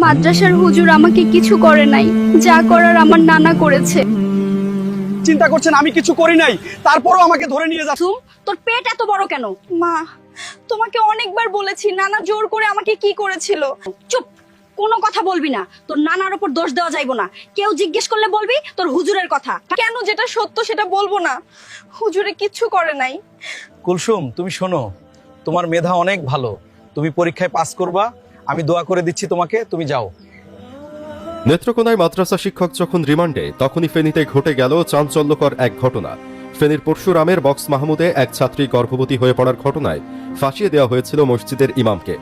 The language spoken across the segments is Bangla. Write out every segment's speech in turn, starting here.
মাদ্রাসার হুজুর আমাকে কিছু করে নাই, যা করার আমার নানা করেছে। চিন্তা করছেন আমি কিছু করি নাই, তারপরও আমাকে ধরে নিয়ে যাচ্ছে। সুম, তোর পেট এত বড় কেন? মা, তোমাকে অনেকবার বলেছি নানা জোর করে আমাকে কি করেছিল। চুপ, কোনো কথা বলবি না। তোর নানার উপর দোষ দেওয়া যাইবো না। কেউ জিজ্ঞেস করলে বলবি তোর হুজুরের কথা। কেন? যেটা সত্য সেটা বলবো না। হুজুরে কিচ্ছু করে নাই। কুলসুম, তুমি শোনো, তোমার মেধা অনেক ভালো, তুমি পরীক্ষায় পাস করবা, আমি দোয়া করে দিচ্ছি তোমাকে, তুমি যাও। নেত্রকোনায় মাদ্রাসা শিক্ষক যখন রিমান্ডে, তখনই ফেনীতে ঘটে গেল চাঞ্চল্যকর এক ঘটনা। ফেনীর পরশুরামের বক্স মাহমুদে এক ছাত্রী গর্ভবতী হয়ে পড়ার ঘটনায় ফাঁসিয়ে দেওয়া হয়েছিল মসজিদের ইমামকে।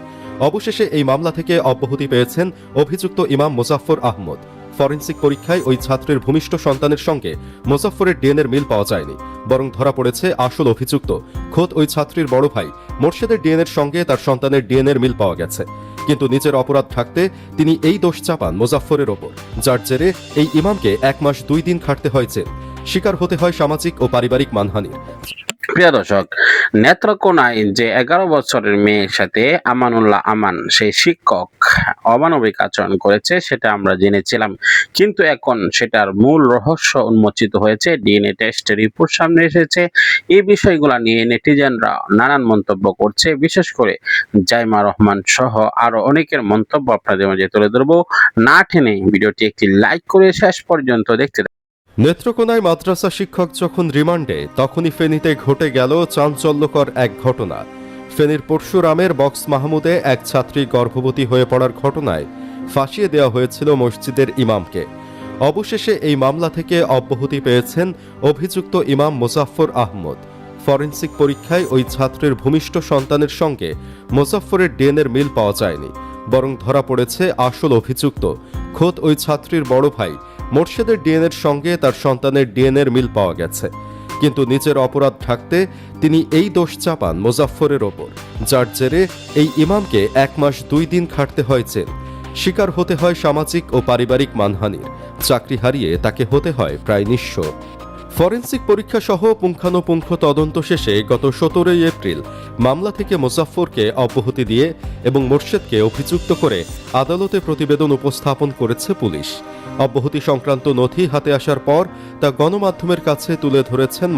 অবশেষে এই মামলা থেকে অব্যাহতি পেয়েছেন অভিযুক্ত ইমাম মোজাফফর আহমদ। ফরেনসিক পরীক্ষায় ওই ছাত্রের ভূমিষ্ঠ সন্তানের সঙ্গে মোজাফফরের ডিএনএর মিল পাওয়া যায়নি, বরং ধরা পড়েছে আসল অভিযুক্ত খোদ ওই ছাত্রীর বড় ভাই মোর্শেদের ডিএনএর সঙ্গে তার সন্তানের ডিএনএর মিল পাওয়া গেছে। কিন্তু নিজের অপরাধ ঢাকতে তিনি এই দোষ চাপান মোজাফফরের ওপর, যার জেরে এই ইমামকে 1 মাস 2 দিন খাটতে হয় জেল। শিকার হতে হয় সামাজিক ও পারিবারিক মানহানির। প্রিয় দর্শক, নেত্রকোনায় যে 11 বছরের মেয়ের সাথে আমানুল্লাহ আমান সেই শিক্ষক অমানবিক আচরণ করেছে সেটা আমরা জেনেছিলাম, কিন্তু এখন সেটার মূল রহস্য উন্মোচিত হয়েছে। ডিএনএ টেস্ট রিপোর্ট সামনে এসেছে। এই বিষয়গুলো নিয়ে নেটিজেনরা নানান মন্তব্য করছে, বিশেষ করে জাইমা রহমান সহ আরো অনেকের মন্তব্য আপনাদের মাঝে তুলে ধরবো। না টেনে ভিডিওটি একটি লাইক করে শেষ পর্যন্ত দেখতে। নেত্রকোনায় মাদ্রাসা শিক্ষক যখন রিমান্ডে, তখনই ফেনীতে ঘটে গেল চাঞ্চল্যকর এক ঘটনা। ফেনীর পরশুরামের বক্স মাহমুদে এক ছাত্রী গর্ভবতী হয়ে পড়ার ঘটনায় ফাঁসিয়ে দেওয়া হয়েছিল মসজিদের ইমামকে। অবশেষে এই মামলা থেকে অব্যাহতি পেয়েছেন অভিযুক্ত ইমাম মোজাফফর আহমদ। ফরেনসিক পরীক্ষায় ওই ছাত্রের ভূমিষ্ঠ সন্তানের সঙ্গে মোজাফফরের ডিএনএর মিল পাওয়া যায়নি, বরং ধরা পড়েছে আসল অভিযুক্ত খোদ ওই ছাত্রীর বড় ভাই মোর্শেদের ডিএনএর সঙ্গে তার সন্তানের ডিএনএর মিল পাওয়া গেছে। কিন্তু নিজের অপরাধ ঢাকতে তিনি এই দোষ চাপান মোজাফফরের ওপর, যার জেরে এই ইমামকে 1 মাস 2 দিন খাটতে হয় জেল। শিকার হতে হয় সামাজিক ও পারিবারিক মানহানির। চাকরি হারিয়ে তাকে হতে হয় প্রায় নিঃস্ব। ফরেনসিক পরীক্ষা সহ পুঙ্খানুপুঙ্খ তদন্ত শেষে গত 17 এপ্রিল মামলা থেকে মোজাফফরকে অব্যাহতি দিয়ে এবং মোর্শেদকে অভিযুক্ত করে আদালতে প্রতিবেদন উপস্থাপন করেছে পুলিশ। অব্যাহতি সংক্রান্ত নথি হাতে আসার পর তা গণমাধ্যমের কাছে তুলে ধরেছেন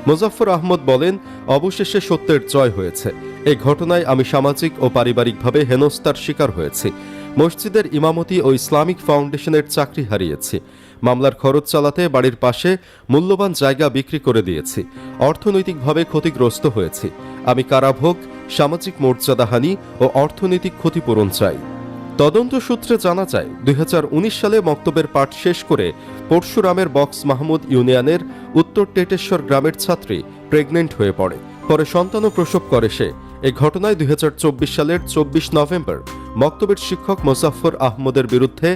মোজাফফর আহমদ বলেন, অবশেষে সত্যের জয় হয়েছে। এই ঘটনায় আমি সামাজিক ও পারিবারিকভাবে হেনস্থার শিকার হয়েছি। মসজিদের ইমামতি ও ইসলামিক ফাউন্ডেশনের চাকরি হারিয়েছি। মামলার খরচ চালাতে বাড়ির পাশে মূল্যবান জায়গা বিক্রি করে দিয়েছি। অর্থনৈতিকভাবে ক্ষতিগ্রস্ত হয়েছি। আমি কারাভোগ, সামাজিক মর্যাদাহানি ও অর্থনৈতিক ক্ষতিপূরণ চাই। তদন্ত সূত্রে জানা যায়, 2019 সালে মক্তবের পাঠ শেষ করে পরশুরামের বক্স মাহমুদ ইউনিয়নের উত্তর টেটেশ্বর গ্রামের ছাত্রী প্রেগনেন্ট হয়ে পড়ে। পরে সন্তানও প্রসব করে সে। এই ঘটনায় 2024 সালের 24 নভেম্বর মক্তবের শিক্ষক মোজাফফর আহমদের বিরুদ্ধে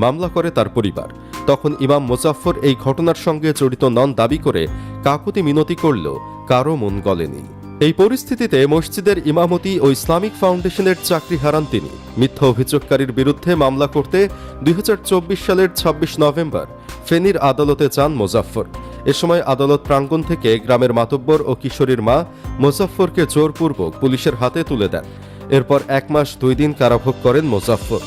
মামলা করে তার পরিবার। তখন ইমাম মোজাফফর এই ঘটনার সঙ্গে জড়িত নন দাবি করে কাকুতি মিনতি করলেও কারও মন গলেনি। এই পরিস্থিতিতে মসজিদের ইমামতি ও ইসলামিক ফাউন্ডেশনের চাকরি হারান তিনি। মিথ্যা অভিযোগকারীর বিরুদ্ধে মামলা করতে 2024 সালের 26 নভেম্বর ফেনীর আদালতে যান মোজাফফর। এ সময় আদালত প্রাঙ্গণ থেকে গ্রামের মাতব্বর ও কিশোরীর মা মোজাফফরকে জোরপূর্বক পুলিশের হাতে তুলে দেন। এরপর 1 মাস 2 দিন কারাভোগ করেন মোজাফফর।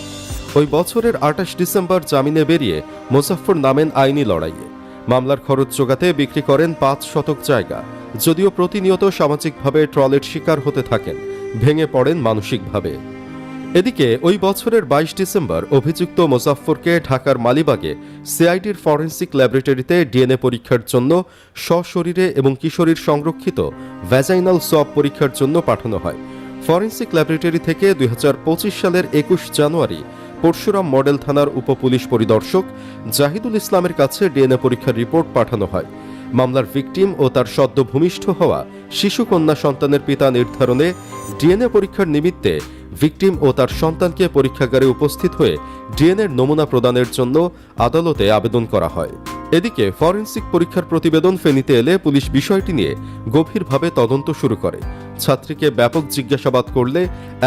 ওই বছরের 28 ডিসেম্বর জামিনে বেরিয়ে মোজাফফর নামেন আইনি লড়াইয়ে। মামলার খরচ জোগাতে বিক্রি করেন 5 শতক জায়গা। যদিও প্রতিনিয়ত সামাজিকভাবে ট্রলের শিকার হতে থাকেন, ভেঙে পড়েন মানসিকভাবে। এদিকে ওই বছরের 22 ডিসেম্বর অভিযুক্ত মোজাফফরকে ঢাকার মালিবাগে সিআইডির ফরেনসিক ল্যাবরেটরিতে ডিএনএ পরীক্ষার জন্য সশরীরে এবং কিশোরীর সংরক্ষিত ভ্যাজাইনাল সোয়াব পরীক্ষার জন্য পাঠানো হয়। ফরেনসিক ল্যাবরেটরি থেকে 2025 সালের 21 জানুয়ারি পরশুরাম মডেল থানার উপপুলিশ পরিদর্শক জাহিদুল ইসলামের কাছে ডিএনএ পরীক্ষার রিপোর্ট পাঠানো হয়। মামলার ভিকটিম ও তার সদ্য ভূমিষ্ঠ হওয়া শিশু কন্যা সন্তানের পিতা নির্ধারণে ডিএনএ পরীক্ষার নিমিত্তে ভিকটিম ও তার সন্তানকে পরীক্ষাগারে উপস্থিত হয়ে ডিএনএর নমুনা প্রদানের জন্য আদালতে আবেদন করা হয়। এদিকে ফরেনসিক পরীক্ষার প্রতিবেদন ফেনীতে এলে পুলিশ বিষয়টি নিয়ে গভীরভাবে তদন্ত শুরু করে। ছাত্রীকে ব্যাপক জিজ্ঞাসাবাদ করলে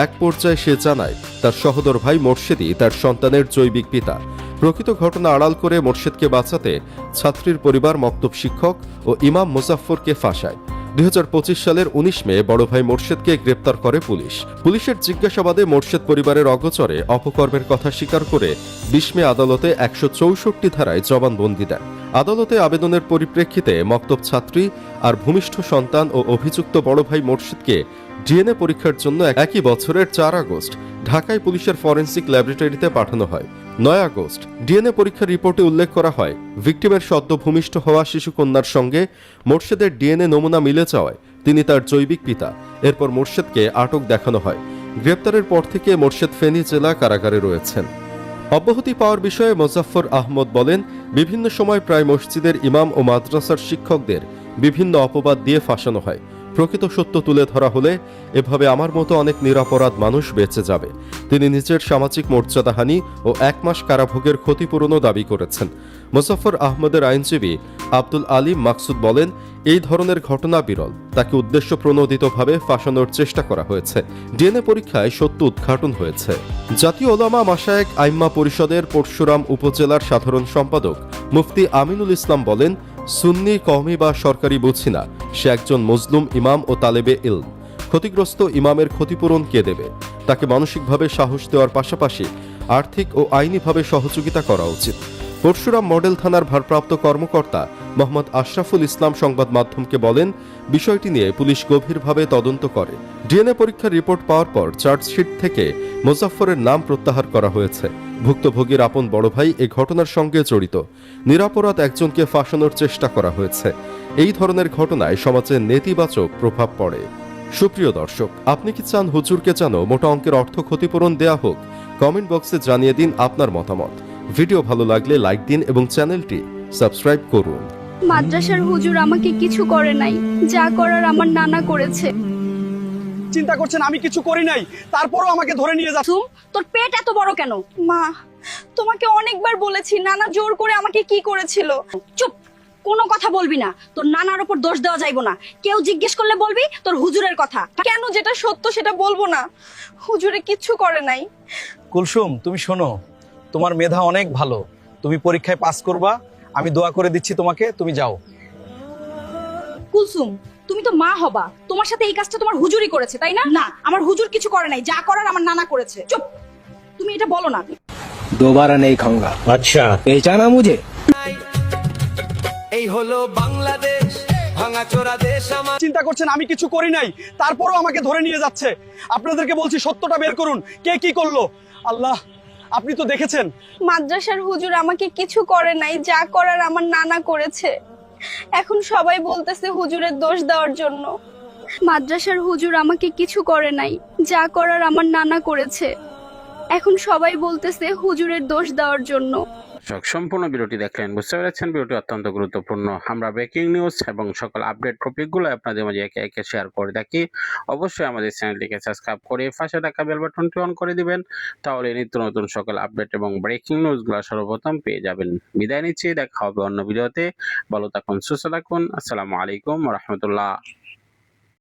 এক পর্যায়ে সে জানায় তার সহোদর ভাই মোর্শেদই তার সন্তানের জৈবিক পিতা। প্রকৃত ঘটনা আড়াল করে মোর্শেদকে বাঁচাতে ছাত্রীর পরিবার মক্তব শিক্ষক ও ইমাম মোজাফফরকে ফাঁসায়। 2025 সালের 19 মে বড় ভাই মোর্শেদকে গ্রেপ্তার করে পুলিশ। পুলিশের জিজ্ঞাসাবাদে মোর্শেদ পরিবারের অগোচরে অপকর্মের কথা স্বীকার করে 20 মে আদালতে 164 ধারায় জবানবন্দি দেন। আদালতে আবেদনের পরিপ্রেক্ষিতে মক্তব ছাত্রী আর ভূমিষ্ঠ সন্তান ও অভিযুক্ত বড় ভাই মোর্শেদকে ডিএনএ পরীক্ষার জন্য একই বছরের 4 আগস্ট ঢাকায় পুলিশের ফরেনসিক ল্যাবরেটরিতে পাঠানো হয়। 9 আগস্ট ডিএনএ পরীক্ষার রিপোর্টে উল্লেখ করা হয়, ভিকটিমের সদ্য ভূমিষ্ঠ হওয়া শিশুকন্যার সঙ্গে মোর্শেদের ডিএনএ নমুনা মিলে যাওয়ায় তিনি তার জৈবিক পিতা। এরপর মোর্শেদকে আটক দেখানো হয়। গ্রেপ্তারের পর থেকে মোর্শেদ ফেনী জেলা কারাগারে রয়েছেন। অব্যাহতি পাওয়ার বিষয়ে মোজাফফর আহমদ বলেন, বিভিন্ন সময় প্রায় মসজিদের ইমাম ও মাদ্রাসার শিক্ষকদের বিভিন্ন অপবাদ দিয়ে ফাঁসানো হয়। প্রকৃত সত্য তুলে ধরা হলে এভাবে আমার মতো অনেক নিরপরাধ মানুষ বেঁচে যাবে। তিনি নিজের সামাজিক মর্যাদাহানি ও 1 মাস কারাভোগের ক্ষতিপূরণও দাবি করেছেন। মোজাফফর আহমদের আইনজীবী আব্দুল আলিম মাকসুদ বলেন, এই ধরনের ঘটনা বিরল। তাকে উদ্দেশ্য প্রণোদিতভাবে ফাঁসানোর চেষ্টা করা হয়েছে। ডিএনএ পরীক্ষায় সত্য উদ্ঘাটন হয়েছে। জাতীয় ওলামা মাশায়েখ আইম্মা পরিষদের পরশুরাম উপজেলার সাধারণ সম্পাদক মুফতি আমিনুল ইসলাম বলেন, সুন্নি কওমি বা সরকারি বুঝি না, সে একজন মজলুম ইমাম ও তালেবে ইলম। ক্ষতিগ্রস্ত ইমামের ক্ষতিপূরণ কে দেবে? তাকে মানসিকভাবে সাহস দেওয়ার পাশাপাশি আর্থিক ও আইনিভাবে সহযোগিতা করা উচিত। পরশুরাম মডেল থানার ভারপ্রাপ্ত কর্মকর্তা মোহাম্মদ আশরাফুল ইসলাম সংবাদ মাধ্যমকে বলেন, বিষয়টি নিয়ে পুলিশ গভীরভাবে তদন্ত করে। ডিএনএ পরীক্ষার রিপোর্ট পাওয়ার পর চার্জশিট থেকে মোজাফফরের নাম প্রত্যাহার করা হয়েছে। ভুক্তভোগীর আপন বড় ভাই এ ঘটনার সঙ্গে জড়িত। নিরপরাধ একজনকে ফাঁসানোর চেষ্টা করা হয়েছে। এই ধরনের ঘটনায় সমাজে নেতিবাচক প্রভাব পড়ে। সুপ্রিয় দর্শক, আপনি কি চান হুজুরকে যেন মোটা অঙ্কের অর্থ ক্ষতিপূরণ দেয়া হোক? কমেন্ট বক্সে জানিয়ে দিন আপনার মতামত। ভিডিও ভালো লাগলে লাইক দিন এবং চ্যানেলটি সাবস্ক্রাইব করুন। মাদ্রাসার হুজুর আমাকে কিছু করে নাই, যা করার আমার নানা করেছে। চিন্তা করছেন আমি কিছু করি নাই, তারপরও আমাকে ধরে নিয়ে যাচ্ছে। সুম, তোর পেট এত বড় কেন? মা, তোমাকে অনেকবার বলেছি নানা জোর করে আমাকে কি করেছিল। চুপ, কোনো কথা বলবি না। তোর নানার উপর দোষ দেওয়া যাইব না। কেউ জিজ্ঞেস করলে বলবি তোর হুজুরের কথা। কেন যেটা সত্য সেটা বলবো না? হুজুরে কিচ্ছু করে নাই। কুলসুম, তুমি শোনো, তোমার মেধা অনেক ভালো, তুমি পরীক্ষায় পাস করবা। আমি দোয়া করে দিচ্ছি তোমাকে, তুমি যাও। কুলসুম, তুমি তো মা হবা, তোমার সাথে এই কাজটা তোমার হুজুরই করেছে, তাই না? না, আমার হুজুর কিছু করে নাই, যা করার আমার নানা করেছে। চুপ, তুমি এটা বলো না। दोबारा नहीं खाऊंगा। अच्छा, पहचाना मुझे? এই হলো বাংলাদেশ, ভাঙাচোরা দেশ আমার। চিন্তা করছেন আমি কিছু করি নাই, তারপরও আমাকে ধরে নিয়ে যাচ্ছে। আপনাদেরকে বলছি সত্যটা বের করুন, কে কি করলো। আল্লাহ, আপনি তো দেখেছেন। মাদ্রাসার হুজুর আমাকে কিছু করে নাই, যা করার আমার নানা করেছে। এখন সবাই বলতেছে হুজুরের দোষ দেওয়ার জন্য। মাদ্রাসার হুজুর আমাকে কিছু করে নাই, যা করার আমার নানা করেছে। এখন সবাই বলতেছে হুজুরের দোষ দেওয়ার জন্য। সম্পূর্ণ ভিডিওটি দেখলেন, বুঝতে পেরেছেন ভিডিওটি অত্যন্ত গুরুত্বপূর্ণ। আমরা ব্রেকিং নিউজ এবং সকল আপডেট টপিকগুলো আপনাদের মাঝে একে একে শেয়ার করে থাকি। অবশ্যই আমাদের চ্যানেলটিকে সাবস্ক্রাইব করে পাশে থাকা বেল বাটনটি অন করে দিবেন, তাহলে নিত্য নতুন সকল আপডেট এবং ব্রেকিং নিউজগুলো সর্বপ্রথম পেয়ে যাবেন। বিদায় নিচ্ছি, দেখা হবে অন্য ভিডিওতে। ভালো থাকুন, সুস্থ থাকুন। আসসালামু আলাইকুম ওয়া রাহমাতুল্লাহ।